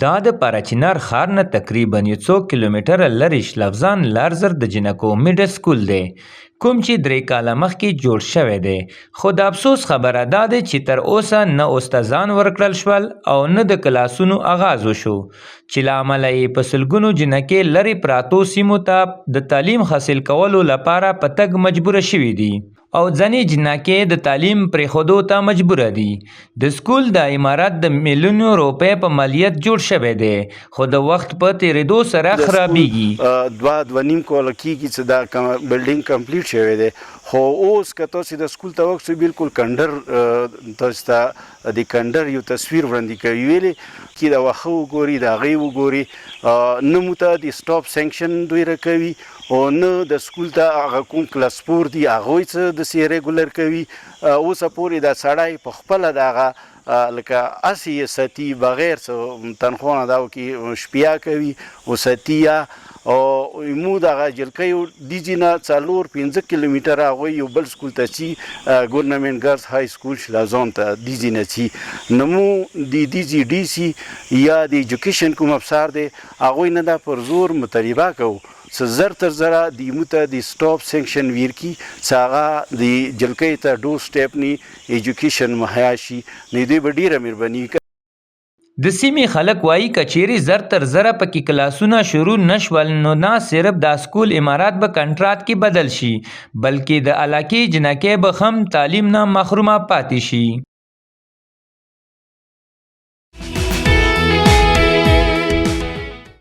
دا د پارچینار ښار نه تقریبا یو څو کیلومتره لرې شلفزان لارزر د جنکو میډل سکول دی کوم چې 3 کاله مخکې جوړ شوی دی خو د افسوس خبره دا ده چې تر اوسه نه استادان ورکړل شول او نه د کلاسونو آغاز وشو چې له امله یې په سلګونو جنکې لرې پراتو سیمو ته د تعلیم حاصل کولو لپاره په تګ مجبوره شوي دي او ځینې جنکې د تعلیم پرېښودو ته مجبوره دي د سکول د عمارت د میلیونو روپۍ په مالیت جوړ شوی دی خو د وخت په تېرېدو سره خرابېږي دوه نیم کاله کېږي چې دا بلډینګ کمپلیټ شوی دی خو اوس که تاسې د سکول ته وکسو بالکل کنډر تاسو ته د کنډر یو تصویر وړاندې کوي ویلې کې د واښه وګوري د هغې وګوري نه مو ته د سټاپ سینکشن دوی راکوي او نه د سکول ته هغه کوم کلاس پور دي هغوی څه داسې ریګولر کوي اوسه پورې دا سړی په خپله د هغه لکه هسې یې ساتي بغیر څه تنخوا نه دا وکړي شپیا کوي او ساتي یا او مو دغه جلکیو دیجی نه 4-5 کیلومتره هغوی یو بل سکول ته چی ګورنمنټ ګرلز های سکول شلازان ته دیجی نه چی نمو دی دیجی ډي سي یا د ایجوکیشن کوم افسر دی هغوی نه دا پر زور مطالبه کوو څه زر تر زره د ایمو ته د سټاپ سینکشن ویرکي چې هغه د جلکۍ ته ډو سټیپ نی ایجوکیشن مهیا شي نو دوی به ډېره مهرباني کوي د سیمې خلک وایي که چیرې زر تر زره پکې کلاسونه شروع نشول نو نه صرف دا سکول امارات به کنټرات کې بدل شي بلکې د علاقې جنکۍ به هم تعلیم نه محرومه پاتې شي